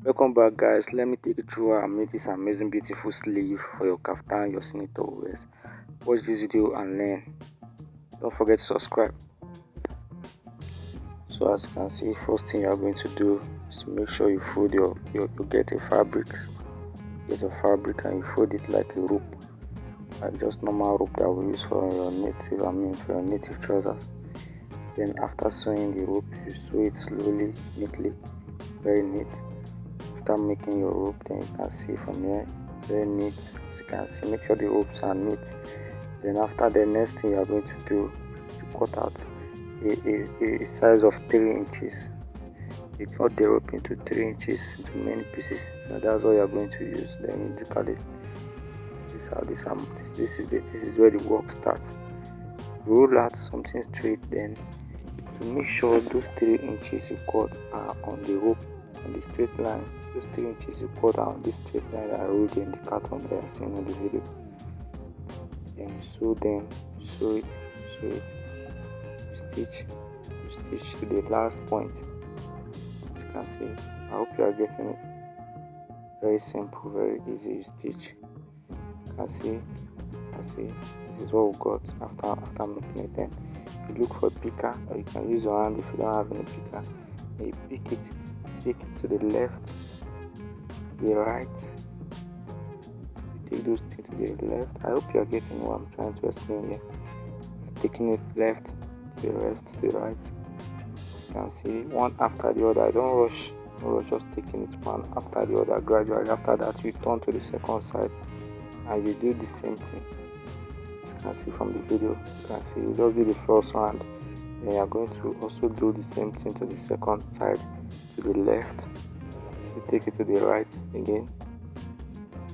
Welcome back, guys. Let me take you through how I made this amazing beautiful sleeve for your kaftan, your senator wears. Watch this video and learn. Don't forget to subscribe. So as you can see, first thing you are going to do is to make sure you fold you get a fabric. Get your fabric and you fold it like a rope, like just normal rope that we use for your native trousers. Then after sewing the rope, you sew it slowly, neatly, very neat. After making your rope, then you can see from here, very neat. As you can see, make sure the ropes are neat. Then after, the next thing you are going to do is to cut out a size of 3 inches. You cut the rope into 3 inches into many pieces. So that's what you are going to use. Then you look at it. This is where the work starts. Roll out something straight. Then to make sure those 3 inches you cut are on the rope, on the straight line. Those 3 inches you cut are on this straight line that I wrote in the carton that I seen on the video. Then you sew them, sew it, you stitch to the last point. As you can see, I hope you are getting it. Very simple, very easy. You stitch. You can see, this is what we got after making it. Then you look for a picker, or you can use your hand if you don't have any picker. And you pick it to the left, to the right. You take those things to the left. I hope you are getting what I'm trying to explain here. Taking it left, to the right. You can see one after the other. Don't rush, just taking it one after the other gradually. After that, you turn to the second side and you do the same thing. As you can see from the video, you can see you just do the first round. Then you are going to also do the same thing to the second side, to the left. You take it to the right again.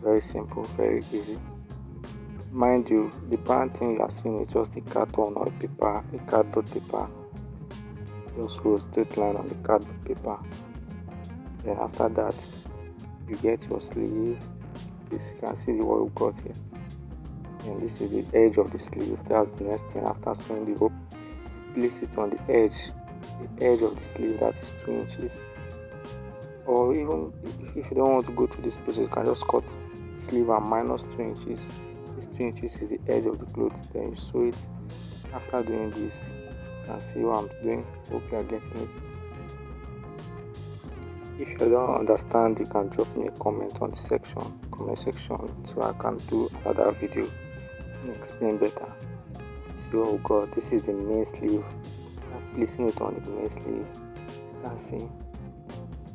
Very simple, very easy. Mind you, the brand thing you are seeing is just a carton or a cardboard paper. Just roll a straight line on the cardboard paper. Then after that, you get your sleeve. This, you can see what we got here. And this is the edge of the sleeve. That's the next thing. After sewing the rope, place it on the edge of the sleeve, that is 2 inches. Or even if you don't want to go through this process, you can just cut the sleeve and minus 2 inches. This 2 inches is the edge of the cloth. Then you sew it. After doing this, you can see what I'm doing. Hope you are getting it. If you don't understand, you can drop me a comment on the comment section, so I can do another video and explain better. See what we got. This is the main sleeve. I'm placing it on the main sleeve. You can see.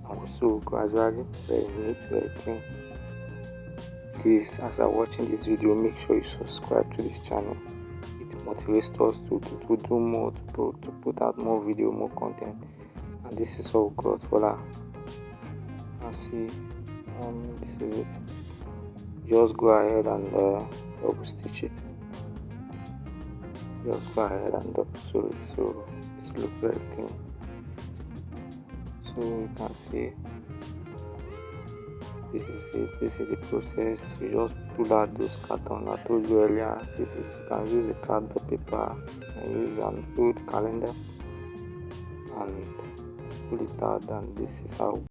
And we sew gradually, very neat, very clean. Please, as you're watching this video, make sure you subscribe to this channel. It motivates us to do more, to put out more video, more content. And this is what we got. Voila. See, this is it. Just go ahead and double stitch it. Just go ahead and double sew it, so it looks very clean. So you can see, this is it. This is the process. You just pull out those cartons I told you earlier. You can use a cardboard paper, you can use an old calendar, and pull it out. And this is how